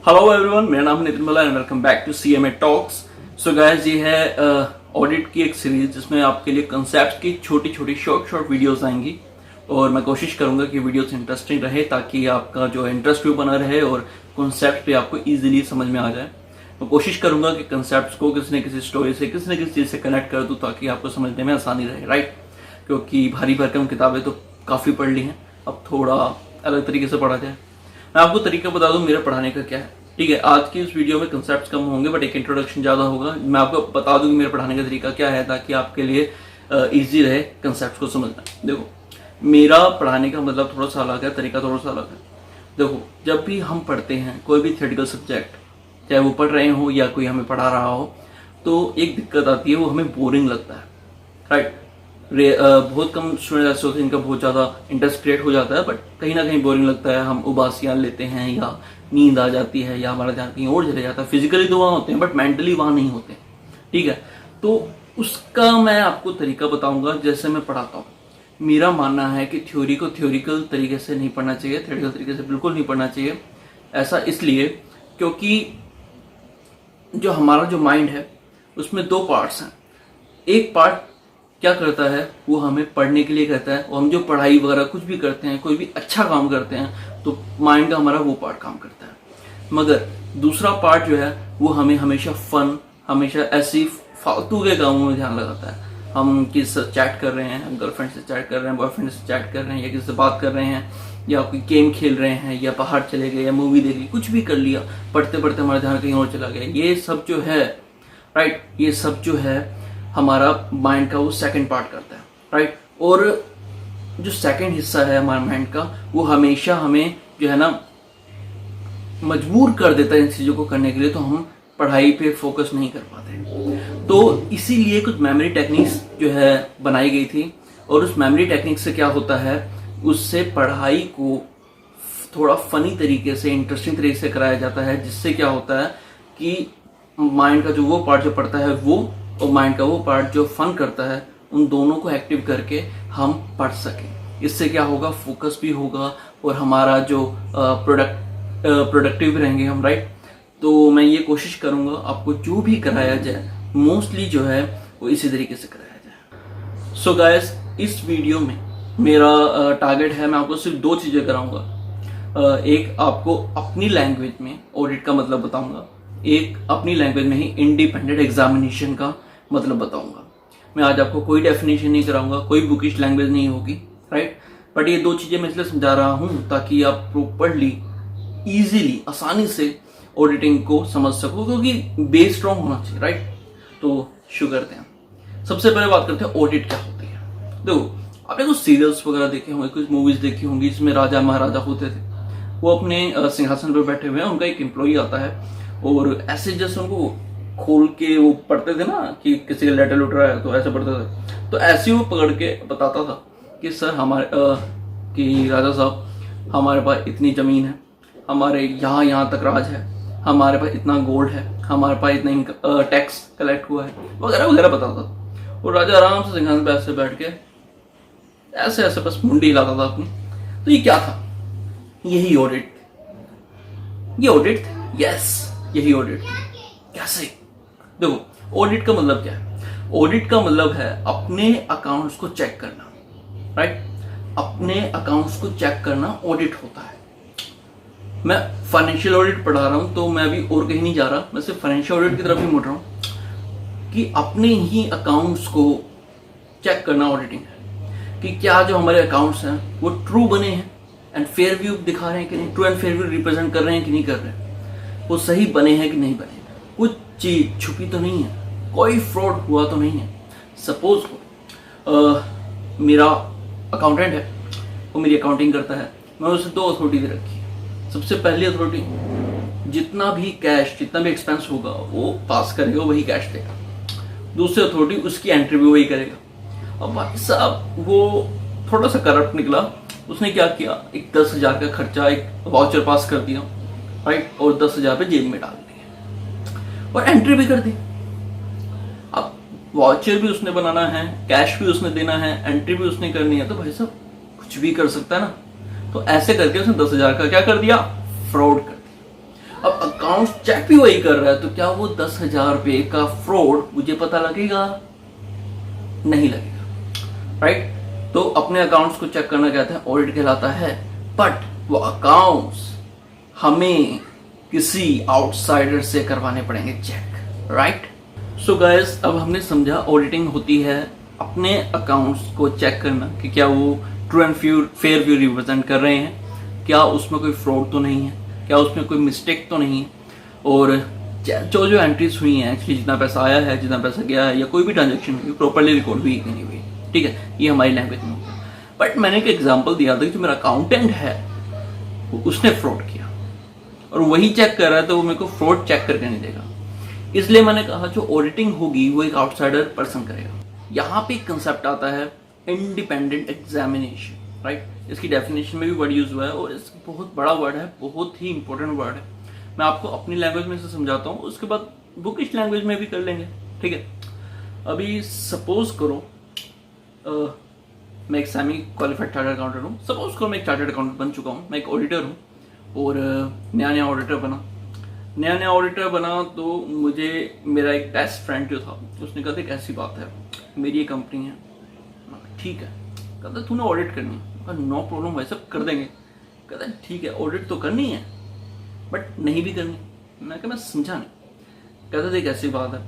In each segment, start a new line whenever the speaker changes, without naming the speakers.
Hello everyone, मेरा नाम है Nitin Mala and welcome back to CMA talks. So guys, ये है ऑडिट की एक सीरीज जिसमें आपके लिए कंसेप्ट की छोटी छोटी शॉर्ट वीडियोस आएंगी और मैं कोशिश करूंगा कि वीडियोस इंटरेस्टिंग रहे ताकि आपका जो इंटरेस्ट भी बना रहे और कंसेप्ट भी आपको इजीली समझ में आ जाए। मैं कोशिश करूंगा कि कंसेप्ट्स को किसी न किसी स्टोरी से किसी न किसी चीज़ से कनेक्ट कर दूँ ताकि आपको समझने में आसानी रहे, राइट। क्योंकि भारी भरकम किताबें तो काफ़ी पढ़ ली हैं, अब थोड़ा अलग तरीके से पढ़ा जाए। मैं आपको तरीका बता दूं मेरा पढ़ाने का क्या है, ठीक है। आज की इस वीडियो में कंसेप्ट्स कम होंगे बट एक इंट्रोडक्शन ज़्यादा होगा। मैं आपको बता दूं कि मेरे पढ़ाने का तरीका क्या है ताकि आपके लिए इजी रहे कंसेप्ट्स को समझना। देखो, मेरा पढ़ाने का मतलब थोड़ा सा अलग है, तरीका थोड़ा सा अलग है। देखो, जब भी हम पढ़ते हैं कोई भी थियोरेटिकल सब्जेक्ट, चाहे वो पढ़ रहे हो या कोई हमें पढ़ा रहा हो, तो एक दिक्कत आती है, वो हमें बोरिंग लगता है, राइट। बहुत कम स्टूडेंट ऐसे होते हैं जिनका बहुत ज़्यादा इंटरेस्ट क्रिएट हो जाता है बट कहीं ना कहीं बोरिंग लगता है, हम उबासियाँ लेते हैं या नींद आ जाती है या हमारा ध्यान कहीं और चले जाता है। फिजिकली तो वहाँ होते हैं बट मेंटली वहाँ नहीं होते, ठीक है। तो उसका मैं आपको तरीका बताऊंगा जैसे मैं पढ़ाता हूँ। मेरा मानना है कि थ्योरी को थ्योरिकल तरीके से नहीं पढ़ना चाहिए, थ्योरिकल तरीके से बिल्कुल नहीं पढ़ना चाहिए। ऐसा इसलिए क्योंकि जो हमारा जो माइंड है उसमें दो पार्ट्स हैं। एक पार्ट क्या करता है, वो हमें पढ़ने के लिए कहता है, और हम जो पढ़ाई वगैरह कुछ भी करते हैं, कोई भी अच्छा काम करते हैं तो माइंड का हमारा वो पार्ट काम करता है। मगर दूसरा पार्ट जो है वो हमें हमेशा फन, हमेशा ऐसी फालतू के कामों में ध्यान लगाता है। हम किसी से चैट कर रहे हैं, गर्लफ्रेंड से चैट कर रहे हैं, बॉयफ्रेंड से चैट कर रहे हैं, या किसी से बात कर रहे हैं, या कोई गेम खेल रहे हैं, या बाहर चले गए, या मूवी देख ली, कुछ भी कर लिया, पढ़ते पढ़ते हमारा ध्यान कहीं और चला गया। ये सब जो है, राइट, ये सब जो है हमारा माइंड का वो सेकंड पार्ट करता है, राइट। और जो सेकंड हिस्सा है हमारे माइंड का, वो हमेशा हमें जो है ना मजबूर कर देता है इन चीज़ों को करने के लिए, तो हम पढ़ाई पे फोकस नहीं कर पाते। तो इसीलिए कुछ मेमोरी टेक्निक्स जो है बनाई गई थी, और उस मेमोरी टेक्निक से क्या होता है, उससे पढ़ाई को थोड़ा फनी तरीके से, इंटरेस्टिंग तरीके से कराया जाता है, जिससे क्या होता है कि माइंड का जो वो पार्ट जो पढ़ता है वो, और माइंड का वो पार्ट जो फन करता है, उन दोनों को एक्टिव करके हम पढ़ सकें। इससे क्या होगा, फोकस भी होगा और हमारा जो प्रोडक्टिव रहेंगे हम, राइट। तो मैं ये कोशिश करूँगा आपको जो भी कराया जाए मोस्टली जो है वो इसी तरीके से कराया जाए। सो गाइस, इस वीडियो में मेरा टारगेट है, मैं आपको सिर्फ दो चीज़ें कराऊंगा। एक आपको अपनी लैंग्वेज में ऑडिट का मतलब बताऊंगा, एक अपनी लैंग्वेज में ही इंडिपेंडेंट एग्जामिनेशन का मतलब बताऊंगा। मैं आज आपको कोई डेफिनेशन नहीं कराऊंगा, कोई बुकिश लैंग्वेज नहीं होगी, राइट। बट ये दो चीज़ें मैं इसलिए समझा रहा हूँ ताकि आप प्रॉपरली, इजीली, आसानी से ऑडिटिंग को समझ सको, क्योंकि बेस स्ट्रॉन्ग होना चाहिए, राइट। तो शुरू करते हैं। सबसे पहले बात करते हैं ऑडिट क्या होती है। देखो, आपने कुछ सीरियल्स वगैरह देखे होंगे, कुछ मूवीज देखी होंगी जिसमें राजा महाराजा होते थे, वो अपने सिंहासन पर बैठे हुए हैं, उनका एक एम्प्लॉई आता है और ऐसे जैसे उनको खोल के वो पढ़ते थे ना कि किसी का लेटर लुट रहा है, तो ऐसे पढ़ते थे, तो ऐसे वो पकड़ के बताता था कि सर हमारे कि राजा साहब, हमारे पास इतनी ज़मीन है, हमारे यहाँ तक राज है, हमारे पास इतना गोल्ड है, हमारे पास इतना टैक्स कलेक्ट हुआ है, वगैरह वगैरह बताता था। और राजा आराम से सिंहासन पे ऐसे बैठ के ऐसे ऐसे बस मुंडी हिलाता था अपनी। तो ये क्या था, यही ऑडिट, ये ऑडिट, यस, यही ऑडिट। कैसे? देखो, ऑडिट का मतलब क्या है? ऑडिट का मतलब है अपने अकाउंट्स को चेक करना, राइट। अपने अकाउंट्स को चेक करना ऑडिट होता है। मैं फाइनेंशियल ऑडिट पढ़ा रहा हूं तो मैं अभी और कहीं नहीं जा रहा, मैं सिर्फ फाइनेंशियल ऑडिट की तरफ ही मुड़ रहा हूं कि अपने ही अकाउंट्स को चेक करना ऑडिटिंग है, कि क्या जो हमारे अकाउंट्स हैं वो ट्रू बने हैं एंड फेयर व्यू दिखा रहे हैं कि नहीं, true and fair view represent कर रहे हैं कि नहीं कर रहे हैं, वो सही बने हैं कि नहीं बने, कुछ चीज छुपी तो नहीं है, कोई फ्रॉड हुआ तो नहीं है। सपोज मेरा अकाउंटेंट है, वो मेरी अकाउंटिंग करता है, मैं उसे दो अथॉरिटी दे रखी है। सबसे पहली अथॉरिटी, जितना भी कैश, जितना भी एक्सपेंस होगा वो पास करेगा, वही कैश देगा। दूसरी अथॉरिटी, उसकी एंट्री भी वही करेगा। अब भाई साहब वो थोड़ा सा करप्ट निकला, उसने क्या किया, एक 10,000 का खर्चा, एक वाउचर पास कर दिया, राइट, और 10,000 पे जेब में डाल दिए और एंट्री भी कर दी। अब वाउचर भी उसने बनाना है, कैश भी उसने देना है, एंट्री भी उसने करनी है, तो भाई साहब कुछ भी कर सकता है ना। तो ऐसे करके उसने 10,000 का क्या कर दिया, फ्रॉड कर दिया। अब अकाउंट्स चेक भी वही कर रहा है, तो क्या वो 10,000 रुपए का फ्रॉड मुझे पता लगेगा? नहीं लगेगा, राइट? तो अपने अकाउंट्स को चेक करना कहते हैं ऑडिट कहलाता है, बट वो अकाउंट्स हमें किसी आउटसाइडर से करवाने पड़ेंगे चेक, राइट? सो गाइस, अब हमने समझा ऑडिटिंग होती है अपने अकाउंट्स को चेक करना कि क्या वो true and fair view represent कर रहे हैं, क्या उसमें कोई फ्रॉड तो नहीं है, क्या उसमें कोई मिस्टेक तो नहीं है, और जो एंट्रीज हुई हैं एक्चुअली जितना पैसा आया है, जितना पैसा गया है, या कोई भी ट्रांजेक्शन हुई प्रॉपरली रिकॉर्ड हुई कि नहीं हुई, ठीक है? ये हमारी लैंग्वेज में होता है। बट मैंने एक एग्जाम्पल दिया था कि जो मेरा अकाउंटेंट है उसने फ्रॉड किया और वही चेक कर रहा है, तो वो मेरे को फ्रॉड चेक करके नहीं देगा। इसलिए मैंने कहा जो ऑडिटिंग होगी वो एक आउटसाइडर पर्सन करेगा। यहाँ पे एक कंसेप्ट आता है इंडिपेंडेंट एग्जामिनेशन, राइट? इसकी डेफिनेशन में भी वर्ड यूज हुआ है और इस बहुत बड़ा वर्ड है, बहुत ही इंपॉर्टेंट वर्ड है। मैं आपको अपनी लैंग्वेज में से समझाता हूँ, उसके बाद बुकिश लैंग्वेज में भी कर लेंगे, ठीक है? अभी सपोज करो मैं एक सेमी क्वालिफाइड चार्टर्ड अकाउंटेंट हूँ। सपोज करो मैं एक चार्टर्ड अकाउंटेंट बन चुका हूँ, मैं एक ऑडिटर हूँ और नया ऑडिटर बना तो मुझे मेरा एक बेस्ट फ्रेंड जो था उसने कहा था कैसी बात है, मेरी ये कंपनी है, ठीक है? कहता तूने ऑडिट करनी है, नो प्रॉब्लम भाई सब कर देंगे। कहता ठीक है ऑडिट तो करनी है बट नहीं भी करनी। मैं कहा मैं समझा नहीं। कहता देख ऐसी बात है,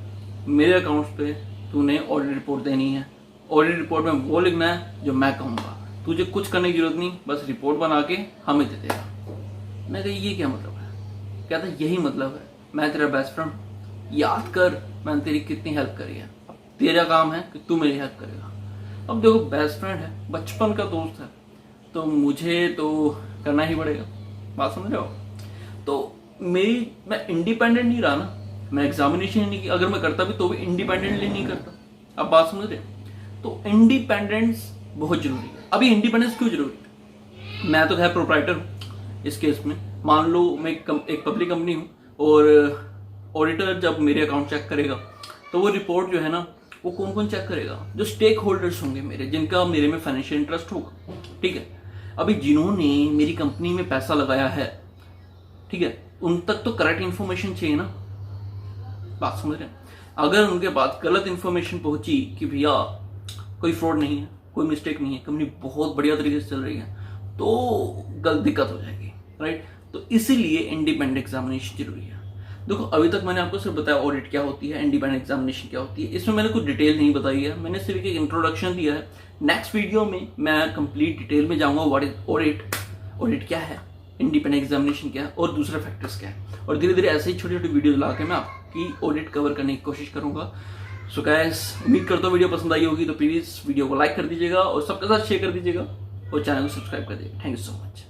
मेरे अकाउंट्स पे तूने ऑडिट रिपोर्ट देनी है, ऑडिट रिपोर्ट में वो लिखना है जो मैं कहूँगा, तुझे कुछ करने की जरूरत नहीं, बस रिपोर्ट बना के हमें दे देगा। मैं कहा ये क्या मतलब है? कहता यही मतलब है, मैं तेरा बेस्ट फ्रेंड, याद कर मैंने तेरी कितनी हेल्प करी है, अब तेरा काम है कि तू मेरी हेल्प करेगा। अब देखो बेस्ट फ्रेंड है, बचपन का दोस्त है, तो मुझे तो करना ही पड़ेगा, बात समझ रहे हो? तो मैं इंडिपेंडेंट नहीं रहा ना, मैं एग्जामिनेशन नहीं की, अगर मैं करता भी तो भी इंडिपेंडेंटली नहीं करता। अब बात समझ रहे? तो इंडिपेंडेंस बहुत जरूरी है। अभी इंडिपेंडेंस क्यों जरूरी है? मैं तो खैर प्रोप्राइटर हूँ इस केस में। मान लो मैं एक पब्लिक कंपनी हूँ और ऑडिटर जब मेरे अकाउंट चेक करेगा तो वो रिपोर्ट जो है ना वो कौन कौन चेक करेगा? जो स्टेक होल्डर्स होंगे मेरे, जिनका मेरे में फाइनेंशियल इंटरेस्ट होगा, ठीक है? अभी जिन्होंने मेरी कंपनी में पैसा लगाया है, ठीक है, उन तक तो करेक्ट इन्फॉर्मेशन चाहिए ना, बात समझ रहे हैं? अगर उनके पास गलत इन्फॉर्मेशन पहुंची कि भैया कोई फ्रॉड नहीं है, कोई मिस्टेक नहीं है, कंपनी बहुत बढ़िया तरीके से चल रही है, तो गलत दिक्कत हो जाएगी, राइट? तो इसीलिए इंडिपेंडेंट एग्जामिनेशन जरूरी है। देखो अभी तक मैंने आपको सिर्फ बताया ऑडिट क्या होती है, इंडिपेंडेंट एग्जामिनेशन क्या होती है, इसमें मैंने कुछ डिटेल नहीं बताई है, मैंने सिर्फ एक इंट्रोडक्शन दिया है। नेक्स्ट वीडियो में मैं कंप्लीट डिटेल में जाऊंगा, व्हाट इज ऑडिट क्या है, इंडिपेंडेंट एग्जामिनेशन क्या है और दूसरे फैक्टर्स क्या है, और धीरे धीरे ऐसे ही छोटी छोटी वीडियो ला के मैं आपकी ऑडिट कवर करने की कोशिश करूंगा। सो गाइस, उम्मीद करता हूँ वीडियो पसंद आई होगी, तो प्लीज वीडियो को लाइक कर दीजिएगा और सबके साथ शेयर कर दीजिएगा और चैनल को सब्सक्राइब कर दीजिएगा। Thank you so much.